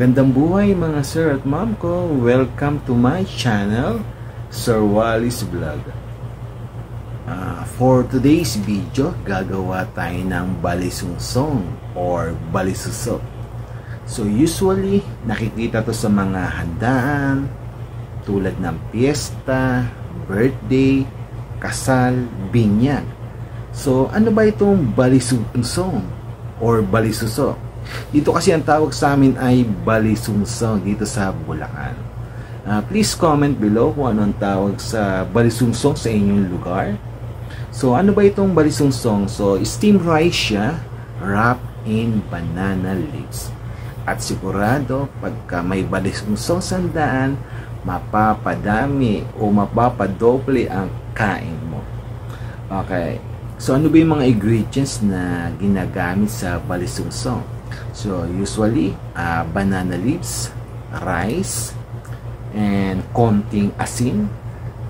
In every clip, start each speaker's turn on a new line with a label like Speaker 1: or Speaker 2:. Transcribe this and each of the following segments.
Speaker 1: Magandang buhay mga sir at ma'am ko. Welcome to my channel, Sir Wally's Vlog. For today's video, gagawa tayo ng balisungsong or balisuso. So usually, nakikita to sa mga handaan tulad ng piyesta, birthday, kasal, binyag. So ano ba itong balisungsong or balisuso? Dito kasi ang tawag sa amin ay balisungsong dito sa Bulacan. Please comment below kung ano ang tawag sa balisungsong sa inyong lugar. So ano ba itong balisungsong? So steamed rice siya, wrapped in banana leaves. At sigurado pagka may balisungsong sandaan, mapapadami o mapapadoble ang kain mo. Okay. So ano ba yung mga ingredients na ginagamit sa balisungsong? So usually banana leaves, rice, and konting asin.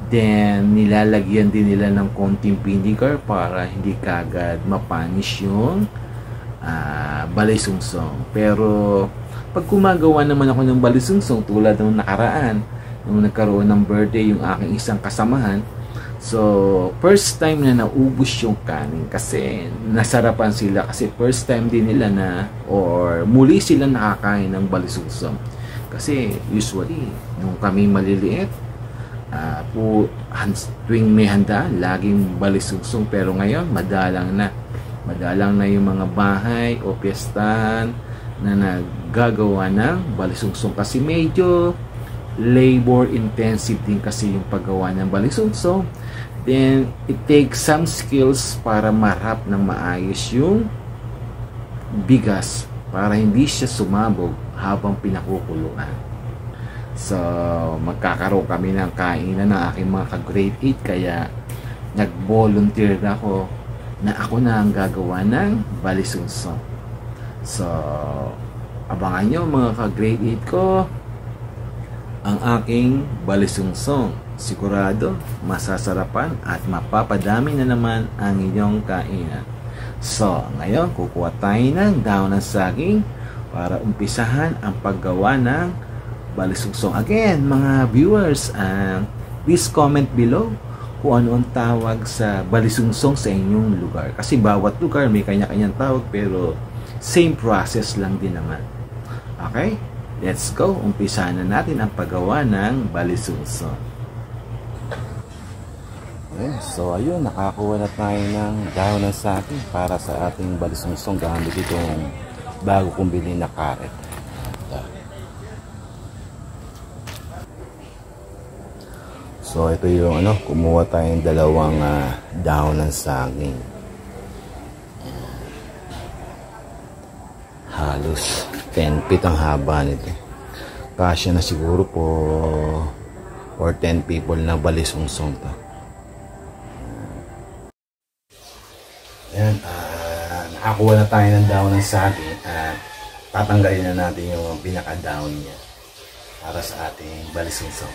Speaker 1: Then nilalagyan din nila ng konting vinegar para hindi kagad mapanish yung balisungsong. Pero pag gumagawa naman ako ng balisungsong tulad ng nakaraan, nung nagkaroon ng birthday yung aking isang kasamahan, so first time na naubos yung kanin kasi nasarapan sila kasi first time din nila na or muli sila nakakain ng balisungsong. Kasi usually nung kami maliliit, tuwing may handa laging balisungsong, pero ngayon madalang na yung mga bahay o piyestahan na naggagawa ng balisungsong kasi medyo labor intensive din kasi yung paggawa ng balisungsong. Then it takes some skills para marap ng maayos yung bigas para hindi siya sumabog habang pinakukuluan. So magkakaroon kami ng kainan ng aking mga ka-grade 8, kaya nag-volunteer ako na ako na ang gagawa ng balisungsong. So abangan nyo mga ka-grade 8 ko ang aking balisungsong. Sigurado masasarapan at mapapadami na naman ang inyong kainan. So ngayon kukuha tayo ng daon ng saging para umpisahan ang paggawa ng balisungsong. Again mga viewers, please comment below kung ano ang tawag sa balisungsong sa inyong lugar, kasi bawat lugar may kanya-kanyang tawag pero same process lang din naman. Okay? Let's go. Umpisahan na natin ang paggawa ng balisungsong. Okay, so ayun, nakakuha na tayo ng dahon ng saging para sa ating balisungsong gamit itong bago kong bilhin na karet. So ito yung kumuha tayong dalawang dahon ng saging. Halos 10 feet ang haba nito. Kasya na siguro po for 10 people na balisungsong to. Ayan, nakakuha na tayo ng dahon ng saging at tatanggalin na natin yung pinakadahon niya para sa ating balisungsong.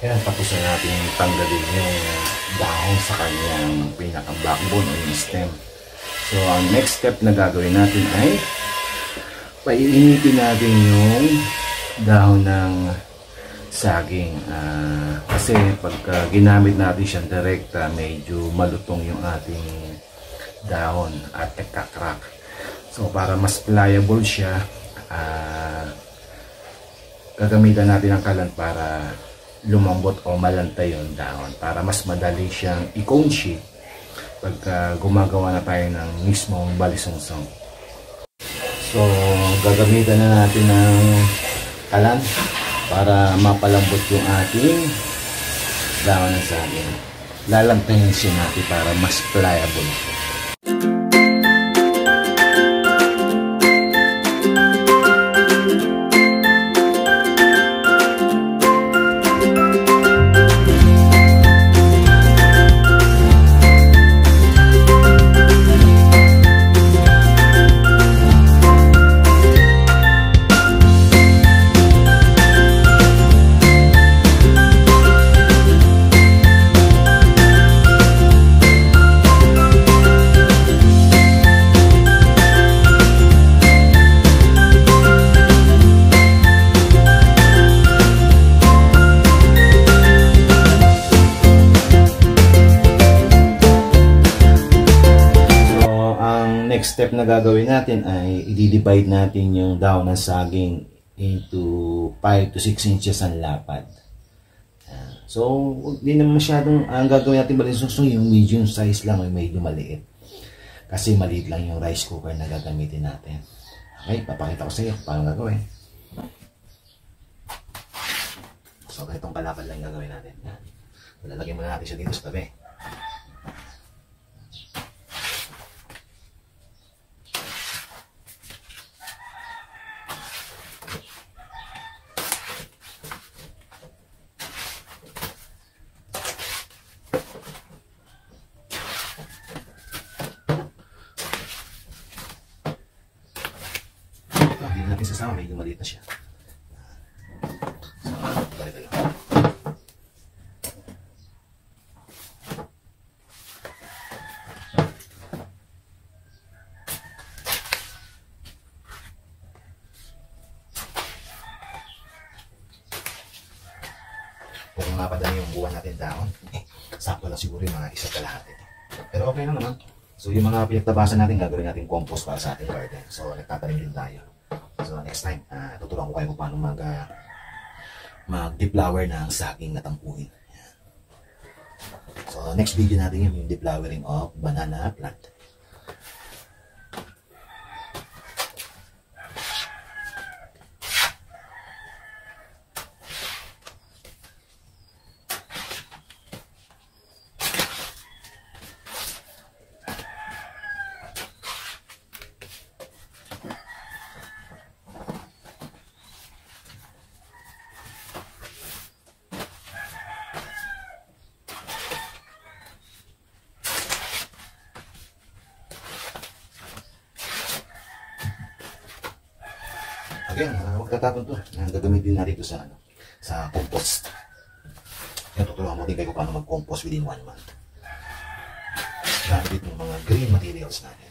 Speaker 2: Ayan, tapos na natin tanggalin yung dahon sa kanyang pinaka-backbone o yung stem. So, ang next step na gagawin natin ay paiinitin natin yung dahon ng saging. Kasi pagka ginamit natin siyang direkta, medyo malutong yung ating dahon at nagkakrak. So, para mas pliable siya, gagamitan natin ang kalan para lumambot o malantay yung dahon para mas madali siyang i-cone sheet pagka gumagawa na tayo ng mismong balisungsong. So, gagamitan na natin ng kalan para mapalambot yung ating dahon ng saging. Lalantayin siya natin para mas pliable. Next step na gagawin natin ay i-divide natin yung dahon ng saging into 5 to 6 inches ang lapad. So, hindi naman masyadong ang gagawin natin balisungsong yung medium size lang o medyo maliit. Kasi maliit lang yung rice cooker na gagamitin natin. Okay, papakita ko sa iyo paano gagawin. So, ganitong kalapad lang yung gagawin natin. Lalagyan muna natin siya dito sa tabi. Hindi natin sasama, medyo maliit na siya. So, balik tayo. Kung mapadami yung buwan natin dahon, sakto lang siguro yung mga 1 kalahati. Pero okay lang naman. So, yung mga pinagtabasan natin, gagawin natin compost para sa ating garden. So, nagtatanim din tayo. So, next time, tuturuan ko kayo kung paano mag-deflower ng saging na tampuhin. So, next video natin yung deflowering of banana plant. Again, huwag tatapon to. Gagamitin natin ito sa compost. Yan, tuturuan mo din kayo kung paano mag-compost within 1 month. Gamit yung mga green materials natin.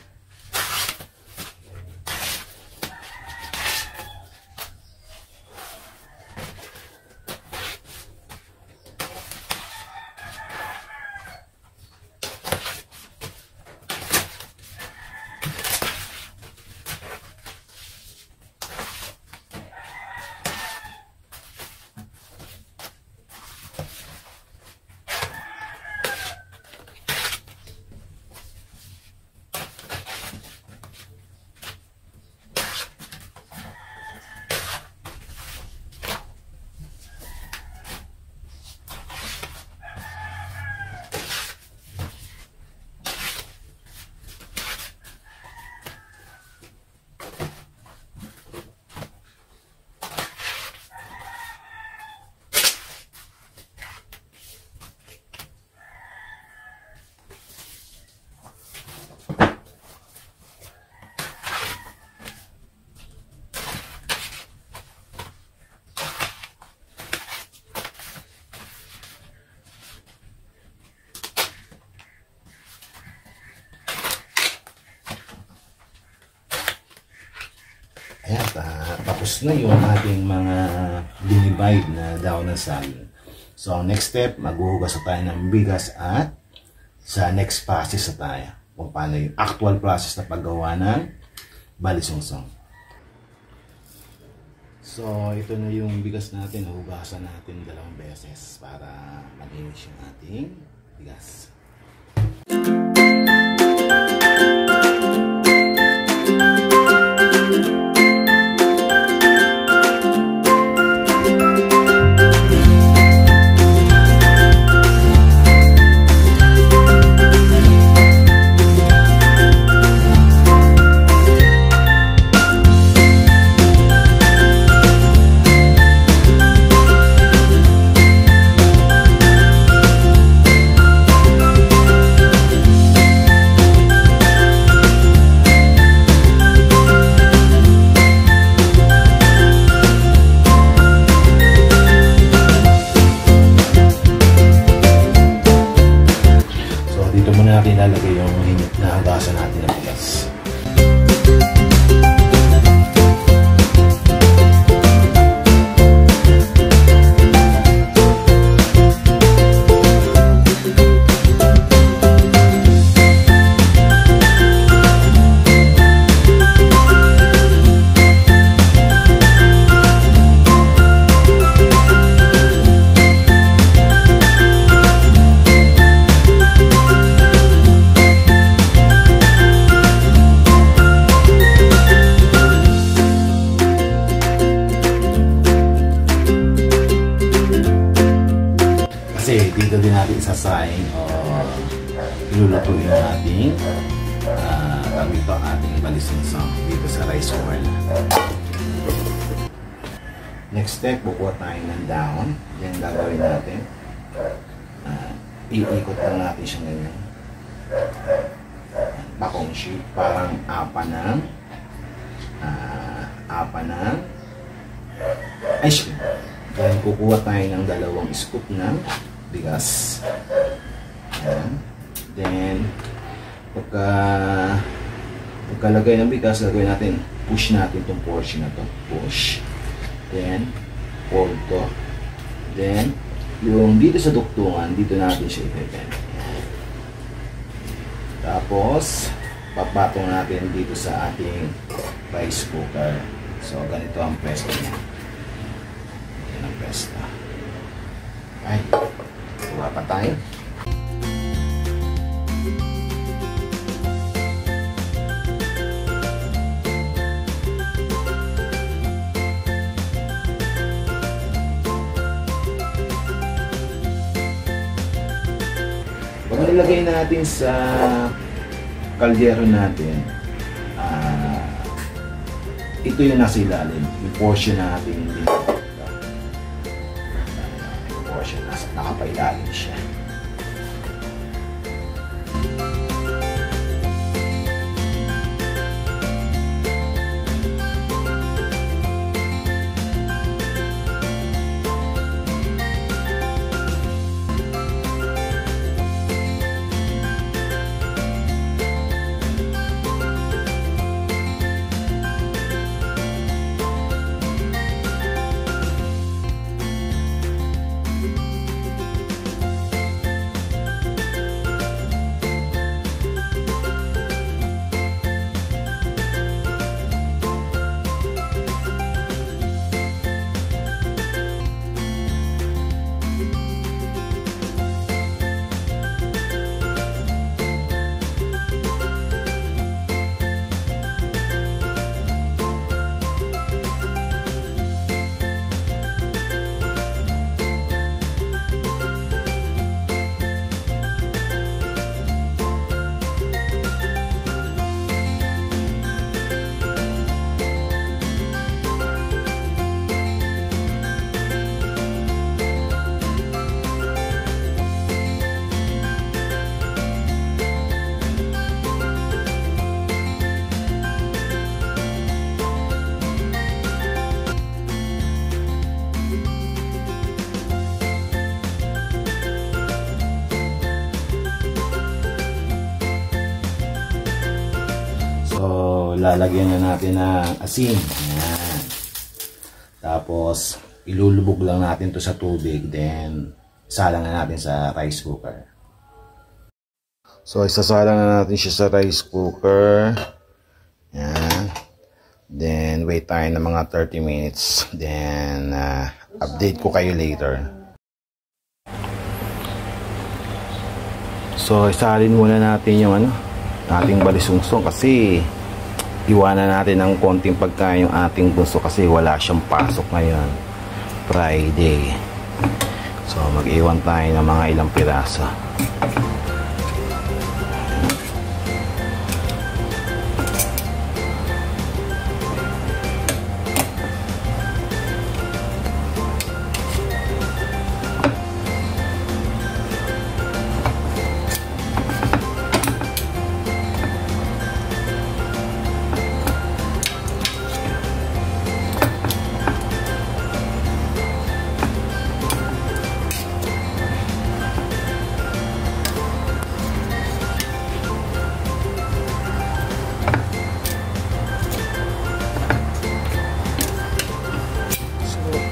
Speaker 2: Ayan, tapos na yung ating mga dinivide na daon ng saging. So, next step, maghuhugas tayo ng bigas at sa next process na tayo. Kung paano yung actual process na paggawa ng balisungsong. So, ito na yung bigas natin. Hugasan natin 2 beses para malinis yung ating bigas. Natin lalagay yung nahugasan natin ng bigas. Kasi dito din natin isasahin o ilulutuin yung ating ating balisungsong dito sa rice cooker. Next step, bukuha tayo ng dahon. Yan gagawin natin. Iikot lang natin siya ganyan. Bakong sheet, parang apa ng ice cream. Then kukuha tayo ng 2 scoop ng bigas. Ayan. Then pagkalagay ng bigas, gagawin natin, push natin itong portion na to. Push. Then fold to. Then yung dito sa duktungan, dito natin siya i-bend. Tapos papatong natin dito sa ating rice cooker. So ganito ang pwesto niya. Yan ang pwesto. Okay. Kuha pa tayo. Pag nilagay natin sa kaldero natin, ito yung nasa ilalim, yung portion natin dito. Yung portion nasa nakapailalim siya. So, lalagyan na natin ng asin. Ayan. Tapos ilulubog lang natin to sa tubig, then salang na natin sa rice cooker. So isasalang na natin siya sa rice cooker. Yan. Then wait tayo ng mga 30 minutes. Then update ko kayo later. So isalin muna natin yung ating balisungsong kasi iwanan natin ng konting pagkain yung ating bunso kasi wala siyang pasok ngayon, Friday. So mag-iwan tayo ng mga ilang piraso.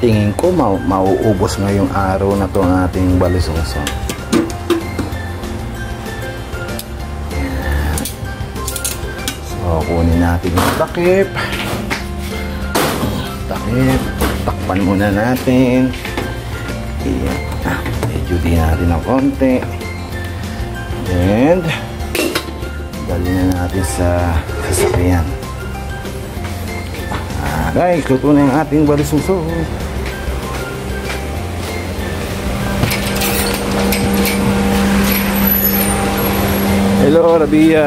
Speaker 2: Tingin ko mauubos ngayong araw na to ang ating balisungsong. So kunin natin yung takip. Takpan muna natin. Medyo din natin ng konti. And dalhin na natin sa sasakyan. Guys, luto na yung ating balisungsong. Hello, Rabia.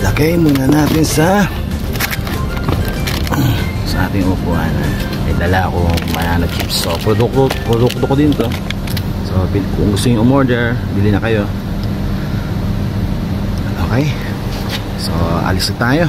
Speaker 2: Lagay muna natin sa ating upuan. May dala akong banana chips. So, produkto ko din to. So, kung gusto nyo umorder, bili na kayo. Okay. So, alis na tayo.